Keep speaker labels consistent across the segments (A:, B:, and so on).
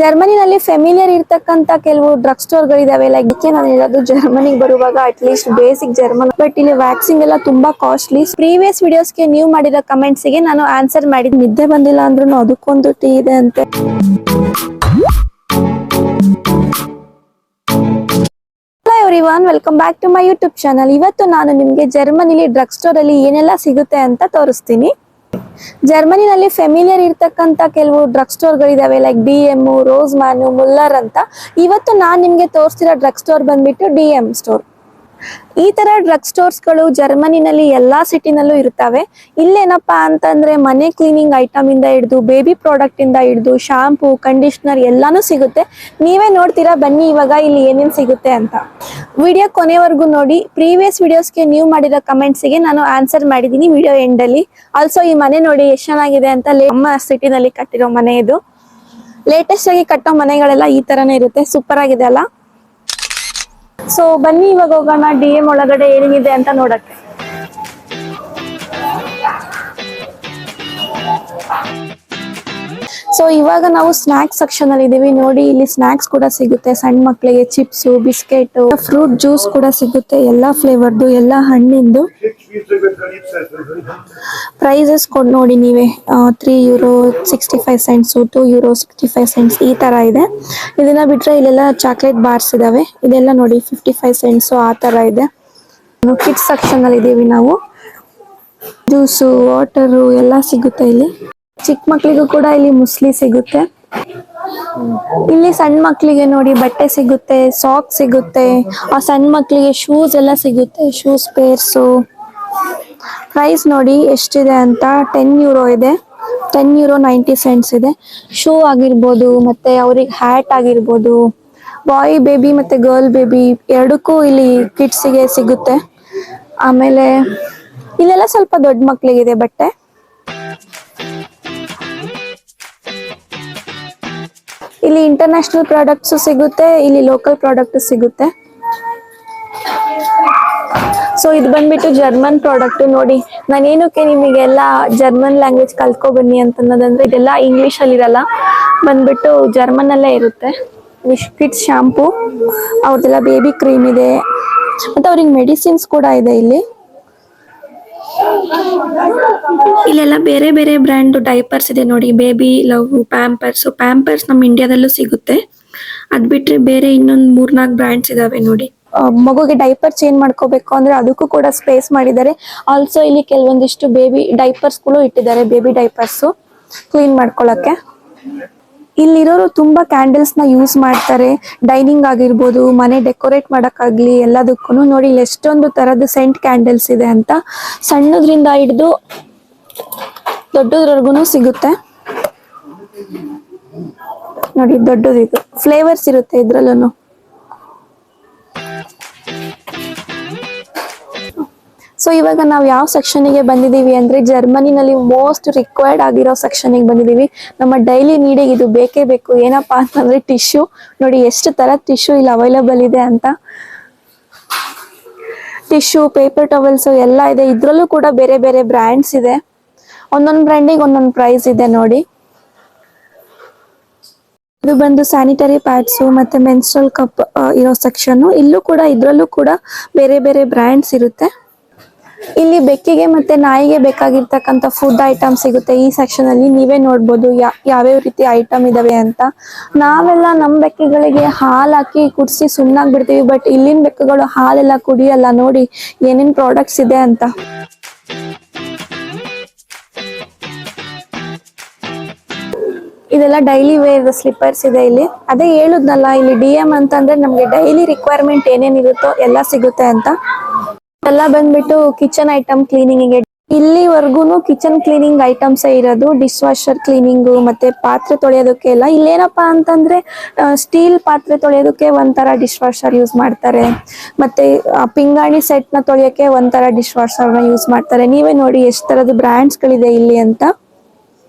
A: ಜರ್ಮನಿನಲ್ಲಿ familiar ಇರ್ತಕ್ಕಂತ ಕೆಲವು drug store ಗಳಿದಾವೆ. ಲೈಕ್ ನಾನು ಹೇಳೋದು ಜರ್ಮನಿಗೆ ಬರುವಾಗ ಅಟ್ಲೀಸ್ಟ್ ಬೇಸಿಕ್ ಜರ್ಮನ್, ಬಟ್ ಇಲ್ಲಿ ವ್ಯಾಕ್ಸಿನ್ ಎಲ್ಲ ತುಂಬಾ ಕಾಸ್ಟ್ಲಿ. ಪ್ರೀವಿಯಸ್ ವಿಡಿಯೋಸ್ಗೆ ನೀವು ಮಾಡಿರೋ ಕಮೆಂಟ್ಸ್ ಗೆ ನಾನು ಆನ್ಸರ್ ಮಾಡಿ, ನಿದ್ದೆ ಬಂದಿಲ್ಲ ಅಂದ್ರೂ ಅದಕ್ಕೊಂದು ಟೀ ಇದೆ ಅಂತೆ. Everyone, welcome back to my YouTube channel. ಇವತ್ತು ನಾನು ನಿಮ್ಗೆ ಜರ್ಮನಿಲಿ ಡ್ರಗ್ ಸ್ಟೋರ್ ಅಲ್ಲಿ ಏನೆಲ್ಲ ಸಿಗುತ್ತೆ ಅಂತ ತೋರಿಸ್ತೀನಿ. ಜರ್ಮನಿನಲ್ಲಿ ಫೆಮಿಲಿಯರ್ ಇರ್ತಕ್ಕಂತ ಕೆಲವು ಡ್ರಗ್ ಸ್ಟೋರ್ ಗಳಿದಾವೆ. Like DM, rose man, Muller ಅಂತ. ಇವತ್ತು ನಾನ್ ನಿಮ್ಗೆ ತೋರಿಸ್ತಿರೋ ಡ್ರಗ್ ಸ್ಟೋರ್ ಬಂದ್ಬಿಟ್ಟು DM ಸ್ಟೋರ್. ಈ ತರ ಡ್ರಗ್ ಸ್ಟೋರ್ಸ್ ಗಳು ಜರ್ಮನಿನಲ್ಲಿ ಎಲ್ಲಾ ಸಿಟಿನಲ್ಲೂ ಇರ್ತವೆ. ಇಲ್ಲೇನಪ್ಪಾ ಅಂತಂದ್ರೆ ಮನೆ ಕ್ಲೀನಿಂಗ್ ಐಟಮ್ ಇಂದ ಹಿಡಿದು ಬೇಬಿ ಪ್ರಾಡಕ್ಟ್ ಇಂದ ಹಿಡಿದು ಶಾಂಪೂ, ಕಂಡೀಷನರ್ ಎಲ್ಲಾನು ಸಿಗುತ್ತೆ. ನೀವೇ ನೋಡ್ತೀರಾ ಬನ್ನಿ ಇವಾಗ ಇಲ್ಲಿ ಏನೇನ್ ಸಿಗುತ್ತೆ ಅಂತ. ವಿಡಿಯೋ ಕೊನೆವರೆಗೂ ನೋಡಿ. ಪ್ರೀವಿಯಸ್ ವಿಡಿಯೋಸ್ಗೆ ನೀವು ಮಾಡಿರೋ ಕಮೆಂಟ್ಸ್ ಗೆ ನಾನು ಆನ್ಸರ್ ಮಾಡಿದೀನಿ ವಿಡಿಯೋ ಎಂಡ್ ಅಲ್ಲಿ. ಆಲ್ಸೋ ಈ ಮನೆ ನೋಡಿ ಎಷ್ಟು ಚೆನ್ನಾಗಿದೆ ಅಂತ. ನಮ್ಮ ಸಿಟಿನಲ್ಲಿ ಕಟ್ಟಿರೋ ಮನೆ ಇದು. ಲೇಟೆಸ್ಟ್ ಆಗಿ ಕಟ್ಟೋ ಮನೆಗಳೆಲ್ಲ ಈ ತರನೇ ಇರುತ್ತೆ. ಸೂಪರ್ ಆಗಿದೆ ಅಲ್ಲ. ಸೊ ಬನ್ನಿ ಇವಾಗ ಹೋಗೋಣ DM ಒಳಗಡೆ ಏನೇನಿದೆ ಅಂತ ನೋಡಕ್ಕೆ. ಸೊ ಇವಾಗ ನಾವು ಸ್ನಾಕ್ಸ್ ಸೆಕ್ಷನ್ ಅಲ್ಲಿ ಇದೀವಿ. ನೋಡಿ ಇಲ್ಲಿ ಸ್ನಾಕ್ಸ್ ಕೂಡ ಸಿಗುತ್ತೆ. ಸಣ್ಣ ಮಕ್ಕಳಿಗೆ ಚಿಪ್ಸ್, ಬಿಸ್ಕೆಟ್, ಫ್ರೂಟ್ ಜ್ಯೂಸ್ ಕೂಡ ಸಿಗುತ್ತೆ. ಎಲ್ಲಾ ಫ್ಲೇವರ್ದು, ಎಲ್ಲಾ ಹಣ್ಣಿಂದು. ಪ್ರೈಸಸ್ ಕೊಡ್ ನೋಡಿ ನೀವೇ. €3.65, €2.65 ಈ ತರ ಇದೆ. ಇದನ್ನ ಬಿಟ್ರೆ ಇಲ್ಲೆಲ್ಲ ಚಾಕ್ಲೇಟ್ ಬಾರ್ಸ್ ಇದಾವೆ. ಇದೆಲ್ಲ ನೋಡಿ 55 ಸೆಂಟ್ಸ್ ಆ ತರ ಇದೆ. ಕಿಡ್ಸ್ ಸೆಕ್ಷನ್ ಅಲ್ಲಿ ಇದೀವಿ ನಾವು. ಜ್ಯೂಸು, ವಾಟರು ಎಲ್ಲ ಸಿಗುತ್ತೆ ಇಲ್ಲಿ. ಚಿಕ್ಕ ಮಕ್ಳಿಗೂ ಕೂಡ ಇಲ್ಲಿ ಮುಸ್ಲಿ ಸಿಗುತ್ತೆ. ಇಲ್ಲಿ ಸಣ್ಣ ಮಕ್ಳಿಗೆ ನೋಡಿ ಬಟ್ಟೆ ಸಿಗುತ್ತೆ, ಸಾಕ್ಸ್ ಸಿಗುತ್ತೆ. ಆ ಸಣ್ಣ ಮಕ್ಳಿಗೆ ಶೂಸ್ ಎಲ್ಲ ಸಿಗುತ್ತೆ. Shoes pairs. ಪ್ರೈಸ್ ನೋಡಿ ಎಷ್ಟಿದೆ ಅಂತ. €10 ಇದೆ. €10.90 ಇದೆ. ಶೂ ಆಗಿರ್ಬೋದು, ಮತ್ತೆ ಅವ್ರಿಗೆ ಹ್ಯಾಟ್ ಆಗಿರ್ಬೋದು. ಬಾಯ್ ಬೇಬಿ ಮತ್ತೆ ಗರ್ಲ್ ಬೇಬಿ ಎರಡಕ್ಕೂ ಇಲ್ಲಿ ಕಿಡ್ಸ್ಗೆ ಸಿಗುತ್ತೆ. ಆಮೇಲೆ ಇಲ್ಲೆಲ್ಲ ಸ್ವಲ್ಪ ದೊಡ್ಡ ಮಕ್ಳಿಗಿದೆ ಬಟ್ಟೆ. ಇಲ್ಲಿ ಇಂಟರ್ನ್ಯಾಷನಲ್ ಪ್ರಾಡಕ್ಟ್ಸ್ ಸಿಗುತ್ತೆ, ಇಲ್ಲಿ ಲೋಕಲ್ ಪ್ರಾಡಕ್ಟ್ ಸಿಗುತ್ತೆ. ಸೊ ಇದು ಬಂದ್ಬಿಟ್ಟು ಜರ್ಮನ್ ಪ್ರಾಡಕ್ಟ್. ನೋಡಿ ನಾನೇನಕ್ಕೆ ನಿಮಗೆಲ್ಲ ಜರ್ಮನ್ ಲ್ಯಾಂಗ್ವೇಜ್ ಕಲ್ತ್ಕೊ ಬನ್ನಿ ಅಂತನ್ನೋದಂದ್ರೆ, ಇದೆಲ್ಲ ಇಂಗ್ಲಿಷ್ ಅಲ್ಲಿ ಇರಲ್ಲ, ಬಂದ್ಬಿಟ್ಟು ಜರ್ಮನ್ ಅಲ್ಲೇ ಇರುತ್ತೆ. ಕಿಡ್ಸ್ ಶಾಂಪೂ, ಅವ್ರದ್ದೆಲ್ಲ ಬೇಬಿ ಕ್ರೀಮ್ ಇದೆ, ಮತ್ತೆ ಅವ್ರಿಗೆ ಮೆಡಿಸಿನ್ಸ್ ಕೂಡ ಇದೆ ಇಲ್ಲಿ. ಇಲ್ಲೆಲ್ಲ ಬೇರೆ ಬೇರೆ ಬ್ರ್ಯಾಂಡ್ ಡೈಪರ್ಸ್ ಇದೆ ನೋಡಿ. ಬೇಬಿ ಲವ್, ಪ್ಯಾಂಪರ್ಸ್ ನಮ್ಮ ಇಂಡಿಯಾದಲ್ಲೂ ಸಿಗುತ್ತೆ. ಅದ್ ಬಿಟ್ರೆ ಬೇರೆ ಇನ್ನೊಂದು 3-4 ಬ್ರ್ಯಾಂಡ್ಸ್ ಇದಾವೆ ನೋಡಿ. ಮಗುಗೆ ಡೈಪರ್ ಚೇಂಜ್ ಮಾಡ್ಕೋಬೇಕು ಅಂದ್ರೆ ಅದಕ್ಕೂ ಕೂಡ ಸ್ಪೇಸ್ ಮಾಡಿದ್ದಾರೆ. ಆಲ್ಸೋ ಇಲ್ಲಿ ಕೆಲವೊಂದಿಷ್ಟು ಬೇಬಿ ಡೈಪರ್ಸ್ ಗಳು ಇಟ್ಟಿದ್ದಾರೆ. ಬೇಬಿ ಡೈಪರ್ಸ್ ಕ್ಲೀನ್ ಮಾಡ್ಕೊಳಕ್ಕೆ. ಇಲ್ಲಿರೋರು ತುಂಬಾ ಕ್ಯಾಂಡಲ್ಸ್ ನ ಯೂಸ್ ಮಾಡ್ತಾರೆ. ಡೈನಿಂಗ್ ಆಗಿರ್ಬೋದು, ಮನೆ ಡೆಕೋರೇಟ್ ಮಾಡಕ್ಕಾಗ್ಲಿ, ಎಲ್ಲದಕ್ಕೂ ನೋಡಿ ಇಲ್ಲಿ ಎಷ್ಟೊಂದು ತರದ ಸೆಂಟ್ ಕ್ಯಾಂಡಲ್ಸ್ ಇದೆ ಅಂತ. ಸಣ್ಣದ್ರಿಂದ ಹಿಡಿದು ದೊಡ್ಡದ್ರವರೆಗೂ ಸಿಗುತ್ತೆ ನೋಡಿ. ದೊಡ್ಡದಿದು ಫ್ಲೇವರ್ಸ್ ಇರುತ್ತೆ ಇದ್ರಲ್ಲೂ. ಸೊ ಇವಾಗ ನಾವು ಯಾವ ಸೆಕ್ಷನ್ಗೆ ಬಂದಿದೀವಿ ಅಂದ್ರೆ, ಜರ್ಮನಿನಲ್ಲಿ ಮೋಸ್ಟ್ ರಿಕ್ವೈರ್ಡ್ ಆಗಿರೋ ಸೆಕ್ಷನ್ಗೆ ಬಂದಿದೀವಿ. ನಮ್ಮ ಡೈಲಿ ನೀಡಿಗೆ ಇದು ಬೇಕೇ ಬೇಕು. ಏನಪ್ಪಾ ಅಂತಂದ್ರೆ ಟಿಶ್ಯೂ. ನೋಡಿ ಎಷ್ಟು ತರ ಟಿಶ್ಯೂ ಇಲ್ಲಿ ಅವೈಲಬಲ್ ಇದೆ ಅಂತ. ಟಿಶ್ಯೂ, ಪೇಪರ್ ಟವಲ್ಸ್ ಎಲ್ಲ ಇದೆ. ಇದ್ರಲ್ಲೂ ಕೂಡ ಬೇರೆ ಬೇರೆ ಬ್ರ್ಯಾಂಡ್ಸ್ ಇದೆ. ಒಂದೊಂದು ಬ್ರ್ಯಾಂಡಿಗೆ ಒಂದೊಂದು ಪ್ರೈಸ್ ಇದೆ ನೋಡಿ. ಇದು ಬಂದು ಸ್ಯಾನಿಟರಿ ಪ್ಯಾಡ್ಸ್ ಮತ್ತೆ ಮೆನ್ಸ್ಟ್ರಲ್ ಕಪ್ ಇರೋ ಸೆಕ್ಷನ್. ಇದ್ರಲ್ಲೂ ಕೂಡ ಬೇರೆ ಬೇರೆ ಬ್ರ್ಯಾಂಡ್ಸ್ ಇರುತ್ತೆ. ಇಲ್ಲಿ ಬೆಕ್ಕಿಗೆ ಮತ್ತೆ ನಾಯಿಗೆ ಬೇಕಾಗಿರ್ತಕ್ಕಂಥ ಫುಡ್ ಐಟಮ್ ಸಿಗುತ್ತೆ ಈ ಸೆಕ್ಷನ್ ಅಲ್ಲಿ. ನೀವೇ ನೋಡ್ಬೋದು ಯಾವ್ಯಾವ ರೀತಿ ಐಟಮ್ ಇದಾವೆ ಅಂತ. ನಾವೆಲ್ಲ ನಮ್ ಬೆಕ್ಕಿಗಳಿಗೆ ಹಾಲ್ ಹಾಕಿ ಕುಡಿಸಿ ಸುಮ್ಮನಾಗ್ ಬಿಡ್ತೀವಿ, ಬಟ್ ಇಲ್ಲಿನ ಬೆಕ್ಕುಗಳು ಹಾಲೆಲ್ಲ ಕುಡಿಯಲ್ಲ. ನೋಡಿ ಏನೇನ್ ಪ್ರಾಡಕ್ಟ್ಸ್ ಇದೆ ಅಂತ. ಇದೆಲ್ಲ ಡೈಲಿ ವೇರ್ ಸ್ಲಿಪ್ಪರ್ಸ್ ಇದೆ ಇಲ್ಲಿ. ಅದೇ ಹೇಳುದ್ನಲ್ಲ, ಇಲ್ಲಿ DM ಅಂತಂದ್ರೆ ನಮ್ಗೆ ಡೈಲಿ ರಿಕ್ವೈರ್ಮೆಂಟ್ ಏನೇನಿರುತ್ತೋ ಎಲ್ಲ ಸಿಗುತ್ತೆ ಅಂತ. ಎಲ್ಲ ಬಂದ್ಬಿಟ್ಟು ಕಿಚನ್ ಐಟಮ್ ಕ್ಲೀನಿಂಗ್. ಇಲ್ಲಿವರೆಗೂ ಕಿಚನ್ ಕ್ಲೀನಿಂಗ್ ಐಟಮ್ಸ್ ಇರೋದು. ಡಿಶ್ ವಾಷರ್ ಕ್ಲೀನಿಂಗ್ ಮತ್ತೆ ಪಾತ್ರೆ ತೊಳೆಯೋದಕ್ಕೆ ಎಲ್ಲ. ಇಲ್ಲೇನಪ್ಪಾ ಅಂತಂದ್ರೆ ಸ್ಟೀಲ್ ಪಾತ್ರೆ ತೊಳೆಯೋದಕ್ಕೆ ಒಂಥರ ಡಿಶ್ ವಾಷರ್ ಯೂಸ್ ಮಾಡ್ತಾರೆ, ಮತ್ತೆ ಪಿಂಗಾಣಿ ಸೆಟ್ ನ ತೊಳೆಯೋಕೆ ಒಂಥರ ಡಿಶ್ ವಾಷರ್ ನ ಯೂಸ್ ಮಾಡ್ತಾರೆ. ನೀವೇ ನೋಡಿ ಎಷ್ಟು ತರದ ಬ್ರ್ಯಾಂಡ್ಸ್ ಗಳಿದೆ ಇಲ್ಲಿ ಅಂತ.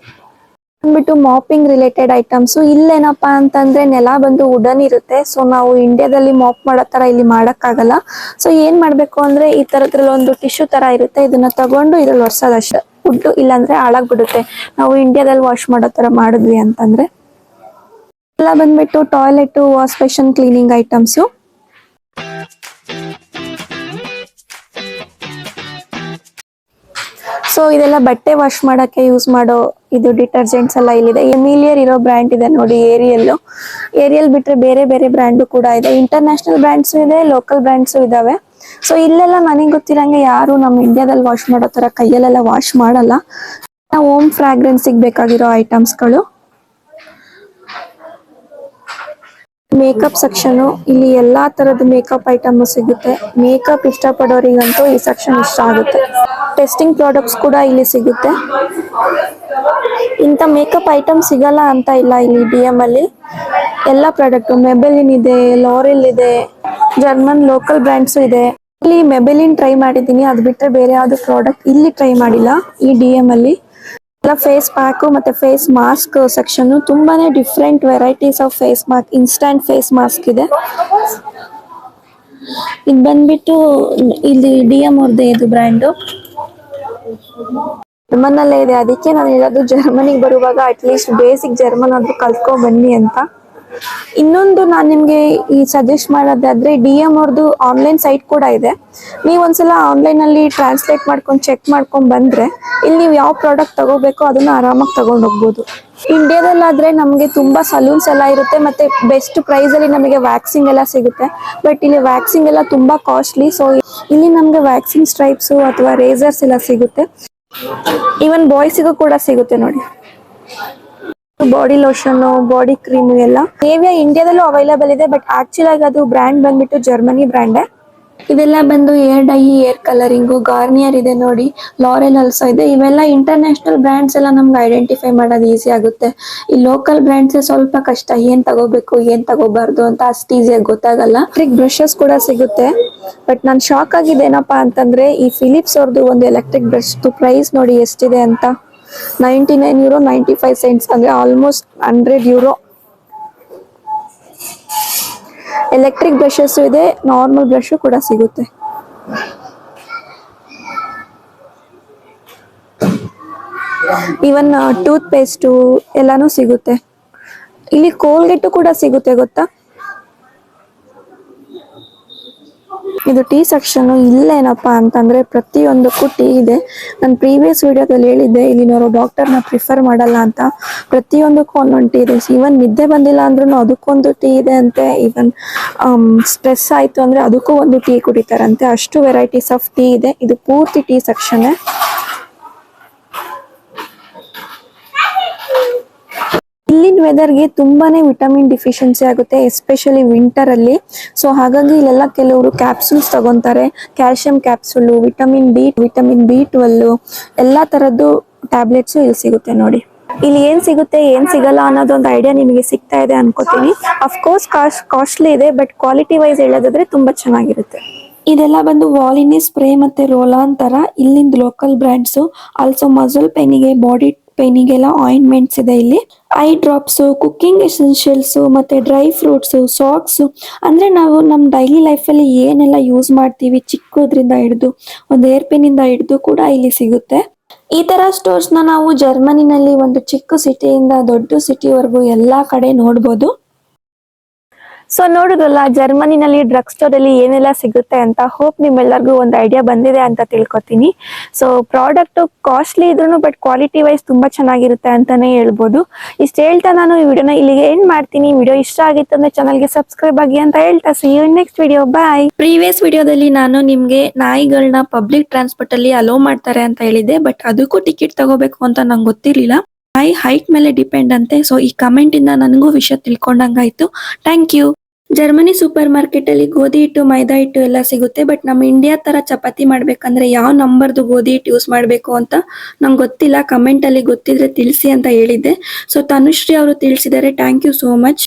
A: ಬಂದ್ಬಿಟ್ಟು ಮಾಪಿಂಗ್ ರಿಲೇಟೆಡ್ ಐಟಮ್ಸ್. ಇಲ್ಲೇನಪ್ಪಾ ಅಂತಂದ್ರೆ ನೆಲ ಬಂದು ವುಡನ್ ಇರುತ್ತೆ. ಸೊ ನಾವು ಇಂಡಿಯಾದಲ್ಲಿ ಮಾಪ್ ಮಾಡೋ ತರ ಇಲ್ಲಿ ಮಾಡಕ್ ಆಗಲ್ಲ. ಸೊ ಏನ್ ಮಾಡ್ಬೇಕು ಅಂದ್ರೆ ಈ ತರದ್ರಲ್ಲಿ ಒಂದು ಟಿಶ್ಯೂ ತರ ಇರುತ್ತೆ. ಇದನ್ನ ತಗೊಂಡು ಇದ್ರಲ್ಲಿ ಒರ್ಸೋದಷ್ಟೇ. ವುಡ್ ಇಲ್ಲಾಂದ್ರೆ ಹಾಳಾಗ್ಬಿಡುತ್ತೆ ನಾವು ಇಂಡಿಯಾದಲ್ಲಿ ವಾಶ್ ಮಾಡೋ ತರ ಮಾಡಿದ್ವಿ ಅಂತಂದ್ರೆ. ಎಲ್ಲ ಬಂದ್ಬಿಟ್ಟು toilet wash basin cleaning items. So ಇದೆಲ್ಲ ಬಟ್ಟೆ ವಾಶ್ ಮಾಡಕ್ಕೆ ಯೂಸ್ ಮಾಡೋ ಇದು ಡಿಟರ್ಜೆಂಟ್ಸ್ ಎಲ್ಲ ಇಲ್ಲಿದೆ. ಎಮಿಲಿಯರ್ ಇರೋ ಬ್ರ್ಯಾಂಡ್ ಇದೆ ನೋಡಿ, ಏರಿಯಲ್ ಬಿಟ್ರೆ ಬೇರೆ ಬೇರೆ ಬ್ರ್ಯಾಂಡು ಕೂಡ ಇದೆ. ಇಂಟರ್ನ್ಯಾಷನಲ್ ಬ್ರ್ಯಾಂಡ್ಸು ಇದೆ, ಲೋಕಲ್ ಬ್ರ್ಯಾಂಡ್ಸು ಇದಾವೆ. ಸೊ ಇಲ್ಲೆಲ್ಲ ನನಗೆ ಗೊತ್ತಿರಂಗೆ ಯಾರು ನಮ್ಮ ಇಂಡಿಯಾದಲ್ಲಿ ವಾಶ್ ಮಾಡೋ ತರ ಕೈಯಲ್ಲೆಲ್ಲ ವಾಶ್ ಮಾಡಲ್ಲ. ಹೋಮ್ ಫ್ರಾಗ್ರೆನ್ಸಿಗೆ ಬೇಕಾಗಿರೋ ಐಟಮ್ಸ್ಗಳು. ಮೇಕಪ್ ಸೆಕ್ಷನ್, ಇಲ್ಲಿ ಎಲ್ಲಾ ತರದ ಮೇಕಪ್ ಐಟಮ್ ಸಿಗುತ್ತೆ. ಮೇಕಪ್ ಇಷ್ಟಪಡೋರಿಗಂತೂ ಈ ಸೆಕ್ಷನ್ ಇಷ್ಟ ಆಗುತ್ತೆ. ಟೆಸ್ಟಿಂಗ್ ಪ್ರಾಡಕ್ಟ್ಸ್ ಕೂಡ ಇಲ್ಲಿ ಸಿಗುತ್ತೆ. ಇಂಥ ಮೇಕಪ್ ಐಟಮ್ ಸಿಗಲ್ಲ ಅಂತ ಇಲ್ಲ ಇಲ್ಲಿ DM ಅಲ್ಲಿ. ಎಲ್ಲ ಪ್ರಾಡಕ್ಟ್ ಮೆಬೆಲಿನ್ ಇದೆ, ಲಾರೆಲ್ ಇದೆ, ಜರ್ಮನ್ ಲೋಕಲ್ ಬ್ರ್ಯಾಂಡ್ಸ್ ಇದೆ. ಇಲ್ಲಿ ಮೆಬೆಲಿನ್ ಟ್ರೈ ಮಾಡಿದ್ದೀನಿ, ಅದು ಬಿಟ್ಟರೆ ಬೇರೆ ಯಾವ್ದು ಪ್ರಾಡಕ್ಟ್ ಇಲ್ಲಿ ಟ್ರೈ ಮಾಡಿಲ್ಲ ಈ DM ಅಲ್ಲಿ. ಎಲ್ಲ ಫೇಸ್ ಪ್ಯಾಕ್ ಮತ್ತೆ ಫೇಸ್ ಮಾಸ್ಕ್ ಸೆಕ್ಷನ್, ತುಂಬಾನೇ different varieties of face mask, instant face mask ಇದೆ. ಇದು ಬಂದ್ಬಿಟ್ಟು ಇಲ್ಲಿ DM ಅವ್ರದ್ದೇ ಇದು ಬ್ರ್ಯಾಂಡು, ಜರ್ಮನಲ್ಲೇ ಇದೆ. ಅದಕ್ಕೆ ನಾನು ಹೇಳೋದು ಜರ್ಮನಿಗೆ ಬರುವಾಗ ಅಟ್ಲೀಸ್ಟ್ ಬೇಸಿಕ್ ಜರ್ಮನ್ ಆದ್ರೂ ಕಲ್ತ್ಕೊ ಬನ್ನಿ ಅಂತ. ಇನ್ನೊಂದು ನಾನು ನಿಮ್ಗೆ ಈ ಸಜೆಸ್ಟ್ ಮಾಡೋದಾದ್ರೆ DM ಅವ್ರದ್ದು ಆನ್ಲೈನ್ ಸೈಟ್ ಕೂಡ ಇದೆ. ನೀವು ಒಂದ್ಸಲ ಆನ್ಲೈನ್ ಅಲ್ಲಿ ಟ್ರಾನ್ಸ್ಲೇಟ್ ಮಾಡ್ಕೊಂಡು ಚೆಕ್ ಮಾಡ್ಕೊಂಡ್ ಬಂದ್ರೆ ಇಲ್ಲಿ ನೀವು ಯಾವ ಪ್ರಾಡಕ್ಟ್ ತಗೋಬೇಕೋ ಅದನ್ನ ಆರಾಮಾಗಿ ತಗೊಂಡು ಹೋಗ್ಬೋದು. ಇಂಡಿಯಾದಲ್ಲಾದ್ರೆ ನಮಗೆ ತುಂಬಾ ಸಲೂನ್ಸ್ ಎಲ್ಲ ಇರುತ್ತೆ, ಮತ್ತೆ ಬೆಸ್ಟ್ ಪ್ರೈಸ್ ಅಲ್ಲಿ ನಮಗೆ ವ್ಯಾಕ್ಸಿಂಗ್ ಎಲ್ಲ ಸಿಗುತ್ತೆ. ಬಟ್ ಇಲ್ಲಿ ವ್ಯಾಕ್ಸಿಂಗ್ ಎಲ್ಲ ತುಂಬಾ ಕಾಸ್ಟ್ಲಿ. ಸೊ ಇಲ್ಲಿ ನಮ್ಗೆ ವ್ಯಾಕ್ಸಿಂಗ್ ಸ್ಟ್ರೈಪ್ಸ್ ಅಥವಾ ರೇಸರ್ಸ್ ಎಲ್ಲ ಸಿಗುತ್ತೆ. ಈವನ್ ಬಾಯ್ಸಿಗೂ ಕೂಡ ಸಿಗುತ್ತೆ ನೋಡಿ. ಬಾಡಿ ಲೋಷನ್, ಬಾಡಿ ಕ್ರೀಮ್ ಎಲ್ಲ ನೇವಿಯಾ ಇಂಡಿಯಾದಲ್ಲೂ ಅವೈಲೇಬಲ್ ಇದೆ. ಬಟ್ ಆಕ್ಚುಲ್ ಆಗಿ ಅದು ಬ್ರ್ಯಾಂಡ್ ಬಂದ್ಬಿಟ್ಟು ಜರ್ಮನಿ ಬ್ರ್ಯಾಂಡೇ. ಇದೆಲ್ಲ ಬಂದು hair dye, hair colouring, Garnier ಇದೆ ನೋಡಿ, ಲಾರೆಲ್ ಆಲ್ಸೋ ಇದೆ. ಇವೆಲ್ಲ ಇಂಟರ್ನ್ಯಾಷನಲ್ ಬ್ರ್ಯಾಂಡ್ಸ್ ಎಲ್ಲ ನಮ್ಗೆ ಐಡೆಂಟಿಫೈ ಮಾಡೋದು ಈಸಿ ಆಗುತ್ತೆ. ಈ ಲೋಕಲ್ ಬ್ರ್ಯಾಂಡ್ಸ್ ಸ್ವಲ್ಪ ಕಷ್ಟ, ಏನ್ ತಗೋಬೇಕು ಏನ್ ತಗೋಬಾರ್ದು ಅಂತ ಅಷ್ಟು ಈಸಿಯಾಗಿ ಗೊತ್ತಾಗಲ್ಲ. ಎಲೆಕ್ಟ್ರಿಕ್ ಬ್ರಷಸ್ ಕೂಡ ಸಿಗುತ್ತೆ. ಬಟ್ ನಾನು ಶಾಕ್ ಆಗಿದ್ದೇನಪ್ಪಾ ಅಂತಂದ್ರೆ ಈ ಫಿಲಿಪ್ಸ್ ಅವ್ರದ್ದು ಒಂದು ಎಲೆಕ್ಟ್ರಿಕ್ ಬ್ರಷ್ ಪ್ರೈಸ್ ನೋಡಿ ಎಷ್ಟಿದೆ ಅಂತ. €99, 95 ಅಂದ್ರೆ ಆಲ್ಮೋಸ್ಟ್ €100. ಎಲೆಕ್ಟ್ರಿಕ್ ಬ್ರಷಸ್ ಇದೆ, ನಾರ್ಮಲ್ ಬ್ರಷ್ ಕೂಡ ಸಿಗುತ್ತೆ. ಈವನ್ ಟೂತ್ ಪೇಸ್ಟ್ ಎಲ್ಲಾನು ಸಿಗುತ್ತೆ. ಇಲ್ಲಿ ಕೋಲ್ಗೇಟ್ ಕೂಡ ಸಿಗುತ್ತೆ ಗೊತ್ತಾ. ಇದು ಟೀ ಸೆಕ್ಷನ್. ಇಲ್ಲೇನಪ್ಪಾ ಅಂತಂದ್ರೆ ಪ್ರತಿಯೊಂದಕ್ಕೂ ಟೀ ಇದೆ. ನಾನು ಪ್ರೀವಿಯಸ್ ವಿಡಿಯೋದಲ್ಲಿ ಹೇಳಿದ್ದೆ ಇಲ್ಲಿನವರು ಡಾಕ್ಟರ್ನ ಪ್ರಿಫರ್ ಮಾಡಲ್ಲ ಅಂತ. ಪ್ರತಿಯೊಂದಕ್ಕೂ ಒಂದೊಂದು ಟೀ ಇದೆ. ಈವನ್ ನಿದ್ದೆ ಬಂದಿಲ್ಲ ಅಂದ್ರೂ ಅದಕ್ಕೊಂದು ಟೀ ಇದೆ ಅಂತೆ. ಈವನ್ ಸ್ಟ್ರೆಸ್ ಆಯ್ತು ಅಂದ್ರೆ ಅದಕ್ಕೂ ಒಂದು ಟೀ ಕುಡಿತಾರಂತೆ. ಅಷ್ಟು ವೆರೈಟೀಸ್ ಆಫ್ ಟೀ ಇದೆ. ಇದು ಪೂರ್ತಿ ಟೀ ಸೆಕ್ಷನ್. ಇಲ್ಲಿನ ವೆದರ್ಗೆ ತುಂಬಾನೇ ವಿಟಮಿನ್ ಡಿಫಿಷಿಯನ್ಸಿ ಆಗುತ್ತೆ, ಎಸ್ಪೆಷಲಿ ವಿಂಟರ್ ಅಲ್ಲಿ. ಸೊ ಹಾಗಾಗಿ ಇಲ್ಲೆಲ್ಲ ಕೆಲವರು ಕ್ಯಾಪ್ಸೂಲ್ಸ್ ತಗೊಂತಾರೆ. ಕ್ಯಾಲ್ಸಿಯಂ ಕ್ಯಾಪ್ಸೂಲು, ವಿಟಮಿನ್ B12 ಎಲ್ಲಾ ತರದ್ದು ಟ್ಯಾಬ್ಲೆಟ್ಸ್ ಇಲ್ಲಿ ಸಿಗುತ್ತೆ ನೋಡಿ. ಇಲ್ಲಿ ಏನ್ ಸಿಗುತ್ತೆ ಏನ್ ಸಿಗಲ್ಲ ಅನ್ನೋದೊಂದು ಐಡಿಯಾ ನಿಮಗೆ ಸಿಗ್ತಾ ಇದೆ ಅನ್ಕೋತೀನಿ. ಅಫ್ಕೋರ್ಸ್ ಕಾಸ್ಟ್ಲಿ ಇದೆ, ಬಟ್ ಕ್ವಾಲಿಟಿ ವೈಸ್ ಹೇಳೋದಾದ್ರೆ ತುಂಬಾ ಚೆನ್ನಾಗಿರುತ್ತೆ. ಇದೆಲ್ಲ ಬಂದು ವಾಲಿನಿ ಸ್ಪ್ರೇ ಮತ್ತೆ ರೋಲಾನ್ ತರ ಇಲ್ಲಿಂದ ಲೋಕಲ್ ಬ್ರ್ಯಾಂಡ್ಸ್. ಆಲ್ಸೋ ಮಸಲ್ ಪೇನಿಗೆ, ಬಾಡಿ ಪೇನಿಗೆಲ್ಲ ಆಯಿಂಟ್ಮೆಂಟ್ಸ್ ಇದೆ ಇಲ್ಲಿ. ಐ ಡ್ರಾಪ್ಸ್, ಕುಕ್ಕಿಂಗ್ ಎಸೆನ್ಷಿಯಲ್ಸ್, ಮತ್ತೆ ಡ್ರೈ ಫ್ರೂಟ್ಸ್, ಸಾಕ್ಸ್, ಅಂದ್ರೆ ನಾವು ನಮ್ಮ ಡೈಲಿ ಲೈಫ್ ಅಲ್ಲಿ ಏನೆಲ್ಲ ಯೂಸ್ ಮಾಡ್ತೀವಿ ಚಿಕ್ಕದ್ರಿಂದ ಹಿಡಿದು ಒಂದು ಏರ್ ಪಿನ್ ಇಂದ ಹಿಡಿದು ಕೂಡ ಇಲ್ಲಿ ಸಿಗುತ್ತೆ. ಈ ತರ ಸ್ಟೋರ್ಸ್ ನಾವು ಜರ್ಮನಿನಲ್ಲಿ ಒಂದು ಚಿಕ್ಕ ಸಿಟಿಯಿಂದ ದೊಡ್ಡ ಸಿಟಿವರೆಗೂ ಎಲ್ಲಾ ಕಡೆ ನೋಡ್ಬೋದು. ಸೊ ನೋಡುದಲ್ಲ ಜರ್ಮನಿನಲ್ಲಿ ಡ್ರಗ್ ಸ್ಟೋರ್ ಅಲ್ಲಿ ಏನೆಲ್ಲ ಸಿಗುತ್ತೆ ಅಂತ. ಹೋಪ್ ನಿಮ್ಮೆಲ್ಲರಿಗೂ ಒಂದು ಐಡಿಯಾ ಬಂದಿದೆ ಅಂತ ತಿಳ್ಕೊತೀನಿ. ಸೊ ಪ್ರಾಡಕ್ಟ್ ಕಾಸ್ಟ್ಲಿ ಇದ್ರೂ ಬಟ್ ಕ್ವಾಲಿಟಿ ವೈಸ್ ತುಂಬಾ ಚೆನ್ನಾಗಿರುತ್ತೆ ಅಂತಾನೆ ಹೇಳ್ಬೋದು. ಇಷ್ಟು ಹೇಳ್ತಾ ನಾನು ಈ ವಿಡಿಯೋನ ಇಲ್ಲಿಗೆ ಎಂಡ್ ಮಾಡ್ತೀನಿ. ವಿಡಿಯೋ ಇಷ್ಟ ಆಗಿತ್ತು ಅಂದ್ರೆ ಚಾನಲ್ಗೆ ಸಬ್ಸ್ಕ್ರೈಬ್ ಆಗಿ ಅಂತ ಹೇಳ್ತಾ see you next video, bye. Previous ವಿಡಿಯೋದಲ್ಲಿ ನಾನು ನಿಮ್ಗೆ ನಾಯಿಗಳನ್ನ ಪಬ್ಲಿಕ್ ಟ್ರಾನ್ಸ್ಪೋರ್ಟ್ ಅಲ್ಲಿ ಅಲೋ ಮಾಡ್ತಾರೆ ಅಂತ ಹೇಳಿದ್ದೆ. ಬಟ್ ಅದಕ್ಕೂ ಟಿಕೆಟ್ ತಗೋಬೇಕು ಅಂತ ನಂಗೆ ಗೊತ್ತಿರ್ಲಿಲ್ಲ. ನಾಯಿ ಹೈಟ್ ಮೇಲೆ ಡಿಪೆಂಡ್ ಅಂತೆ. ಸೊ ಈ ಕಮೆಂಟ್ ಇಂದ ನನಗೂ ವಿಷಯ ತಿಳ್ಕೊಂಡಂಗಾಯ್ತು. Thank you. Germany supermarket ಅಲ್ಲಿ ಗೋಧಿ ಹಿಟ್ಟು, ಮೈದಾ ಹಿಟ್ಟು ಎಲ್ಲ ಸಿಗುತ್ತೆ. ಬಟ್ ನಮ್ಮ ಇಂಡಿಯಾ ತರ ಚಪಾತಿ ಮಾಡ್ಬೇಕಂದ್ರೆ ಯಾವ ನಂಬರ್ದು ಗೋಧಿ ಹಿಟ್ಟು ಯೂಸ್ ಮಾಡ್ಬೇಕು ಅಂತ ನಂಗೆ ಗೊತ್ತಿಲ್ಲ. ಕಮೆಂಟ್ ಅಲ್ಲಿ ಗೊತ್ತಿದ್ರೆ ತಿಳಿಸಿ ಅಂತ ಹೇಳಿದ್ದೆ. ಸೊ ತನುಶ್ರೀ ಅವರು ತಿಳಿಸಿದ್ದಾರೆ. Thank you so much.